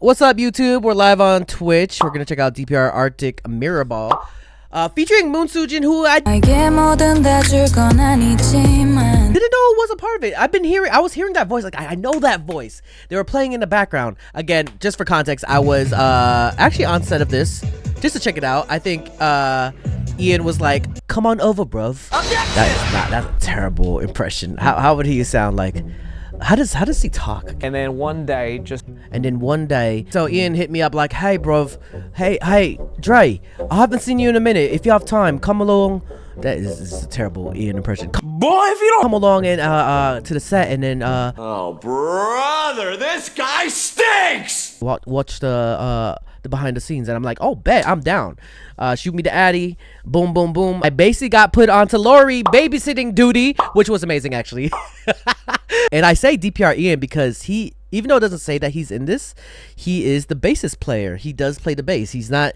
What's up, YouTube? We're live on Twitch. We're gonna check out DPR ARTIC Mirror Ball, featuring Moon Sujin, who I didn't know was a part of it. I was hearing that voice, like I know that voice. They were playing in the background. Again, just for context, I was actually on set of this just to check it out. I think Ian was like, "Come on over, bruv." That's a terrible impression. How would he sound like? How does he talk? And then one day, so Ian hit me up like, "Hey, bruv, hey, Dre, I haven't seen you in a minute. If you have time, come along." That is a terrible Ian impression. boy, if you don't Come along and to the set, and then oh brother, this guy stinks. watch the behind the scenes, and I'm like, "Oh, bet, I'm down." Shoot me the Addy, boom, boom, boom. I basically got put onto Lori babysitting duty, which was amazing actually. And I say DPR Ian because he, even though it doesn't say that he's in this, he is the bassist player. He does play the bass. He's not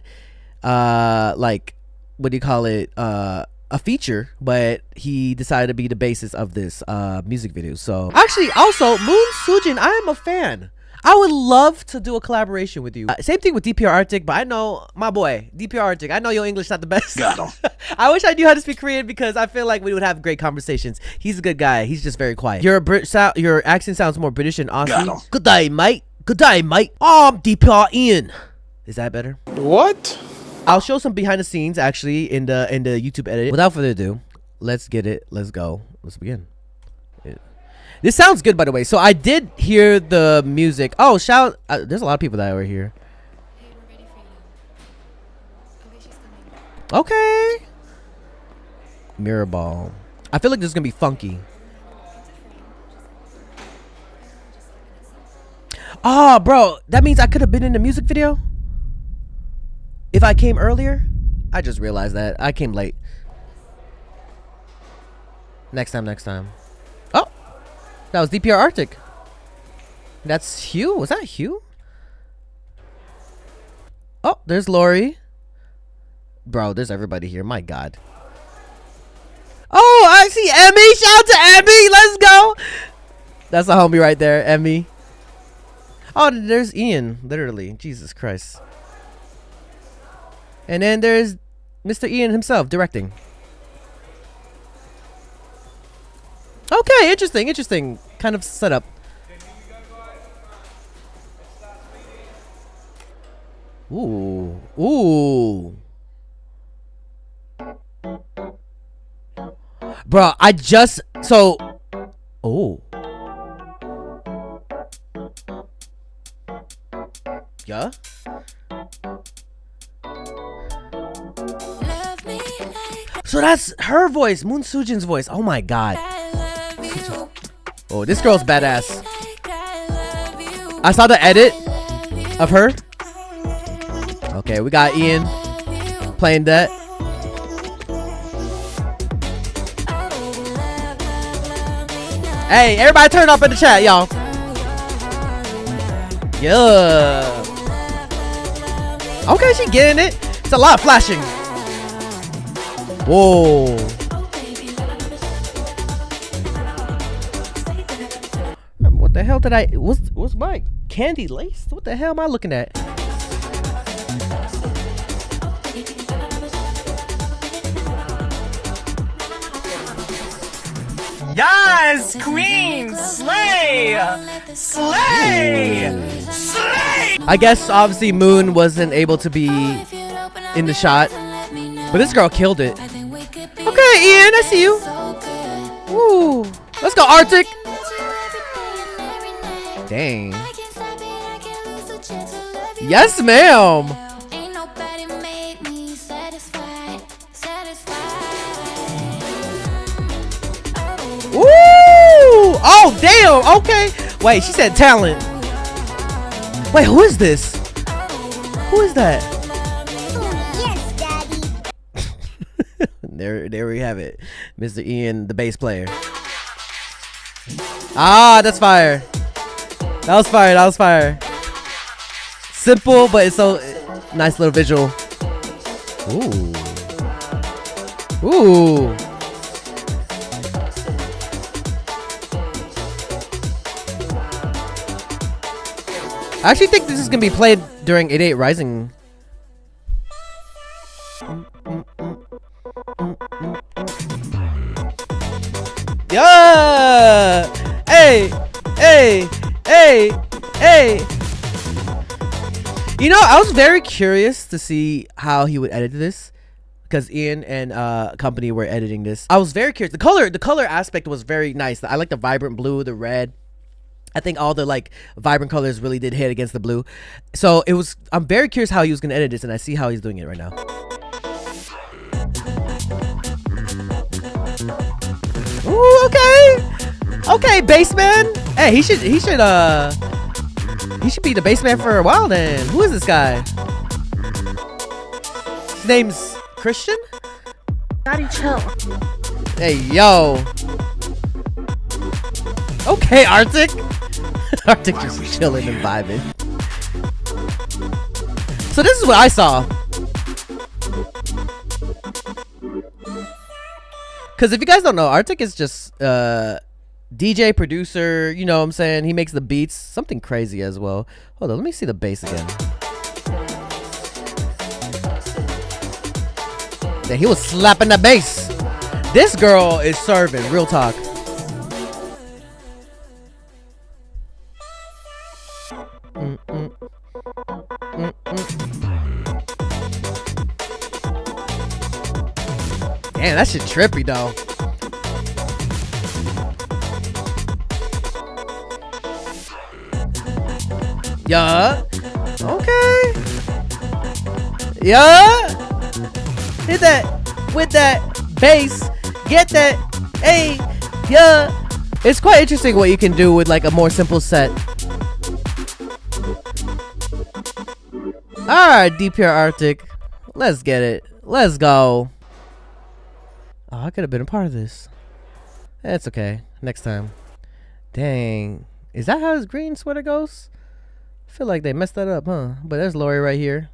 like, what do you call it, a feature, but he decided to be the bassist of this music video. So actually, also Moon Sujin, I am a fan. I would love to do a collaboration with you. Same thing with DPR ARTIC, but I know my boy DPR ARTIC. I know your English not the best. Got him. I wish I knew how to speak Korean because I feel like we would have great conversations. He's a good guy. He's just very quiet. Your accent sounds more British and Got him. Aussie. Good day, mate. Good day, mate. Oh, I'm DPR Ian. Is that better? What? I'll show some behind the scenes actually in the YouTube edit. Without further ado, let's get it. Let's go. Let's begin. This sounds good, by the way. So I did hear the music. Oh, shout! There's a lot of people that were here. Hey, we're ready for you. Okay, she's coming. Okay. Mirror ball. I feel like this is gonna be funky. Oh, bro, that means I could have been in the music video if I came earlier. I just realized that I came late. Next time. Oh, that was DPR ARTIC. That's Hugh. Was that Hugh? Oh, there's Lori. Bro, there's everybody here. My God. Oh, I see Emmy. Shout out to Emmy. Let's go. That's a homie right there, Emmy. Oh, there's Ian. Literally. Jesus Christ. And then there's Mr. Ian himself directing. Okay, interesting kind of setup. Ooh. Bro, I just oh. Yeah. So that's her voice, Moon Sujin's voice. Oh my God. Oh, this girl's badass. I saw the edit of her. Okay, we got Ian playing that. Hey, everybody turn up in the chat, y'all. Yeah. Okay, she getting it. It's a lot of flashing. Whoa. What the hell did I... What's my candy lace? What the hell am I looking at? Yes, queen, slay, slay, slay. I guess obviously Moon wasn't able to be in the shot, but this girl killed it. Okay, Ian, I see you. Woo. Let's go, ARTIC. Dang. Yes, ma'am. Ooh! Oh, damn! Okay. Wait, she said talent. Wait, who is this? Who is that? Yes, Daddy. There we have it. Mr. Ian, the bass player. Ah, that's fire. That was fire. Simple, but it's so nice little visual. Ooh. I actually think this is gonna be played during 8/8 Rising. Yeah! Hey! Hey! Hey! Hey! You know, I was very curious to see how he would edit this, because Ian and company were editing this. I was very curious. The color aspect was very nice. I like the vibrant blue, the red. I think all the like vibrant colors really did hit against the blue. So it was. I'm very curious how he was gonna edit this, and I see how he's doing it right now. Ooh, okay, okay, bassman. Hey, he should be the bassman for a while. Then who is this guy? His name's Christian. Daddy, chill. Hey, yo. Okay, Arctic. Arctic just chilling and vibing. So this is what I saw. Because if you guys don't know, Arctic is just DJ, producer, you know what I'm saying? He makes the beats. Something crazy as well. Hold on, let me see the bass again. Yeah, he was slapping the bass. This girl is serving, real talk. Damn, that shit trippy though. Yeah. Okay. Yeah. Hit that with that bass. Get that. Hey. Yeah. It's quite interesting what you can do with like a more simple set. Alright, DPR Arctic. Let's get it. Let's go. Oh, I could have been a part of this. That's okay. Next time. Dang. Is that how his green sweater goes? I feel like they messed that up, huh? But there's Lori right here.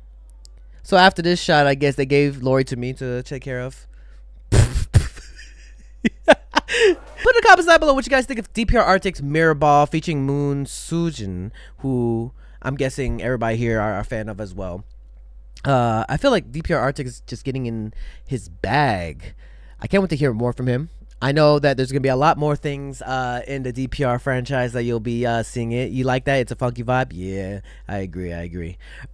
So after this shot, I guess they gave Lori to me to take care of. Put in the comments down below what you guys think of DPR Arctic's Mirror Ball featuring Moon Sujin, who I'm guessing everybody here are a fan of as well. I feel like DPR Arctic is just getting in his bag. I can't wait to hear more from him. I know that there's gonna be a lot more things in the DPR franchise that you'll be seeing it. You like that? It's a funky vibe. Yeah, I agree. All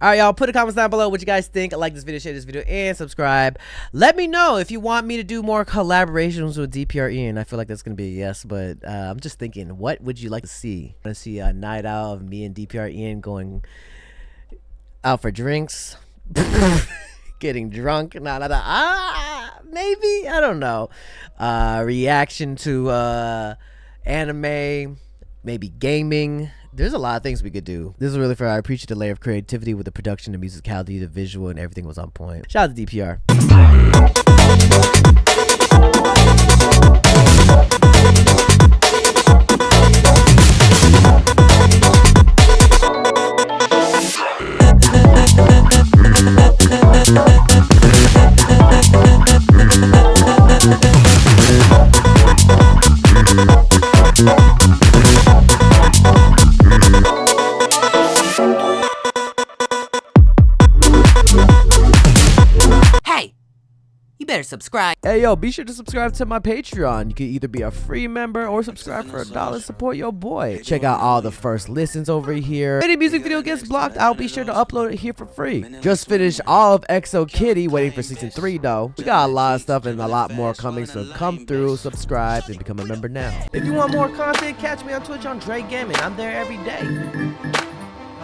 right, y'all. Put in the comments down below what you guys think. Like this video, share this video, and subscribe. Let me know if you want me to do more collaborations with DPR Ian. I feel like that's gonna be a yes, but I'm just thinking, what would you like to see? Want to see a night out of me and DPR Ian going out for drinks? Getting drunk, maybe, I don't know. Reaction to anime, maybe gaming. There's a lot of things we could do. This is really fair. I appreciate the layer of creativity with the production, the musicality, the visual, and everything was on point. Shout out to DPR. Subscribe. Hey yo, be sure to subscribe to my Patreon. You can either be a free member or subscribe for $1. Support your boy. Check out all the first listens over here. If any music video gets blocked, I'll be sure to upload it here for free. Just finished all of Exo Kitty, waiting for season 3 though. We got a lot of stuff and a lot more coming, so come through, subscribe, and become a member now. If you want more content, catch me on Twitch on JREAMERS. I'm there every day.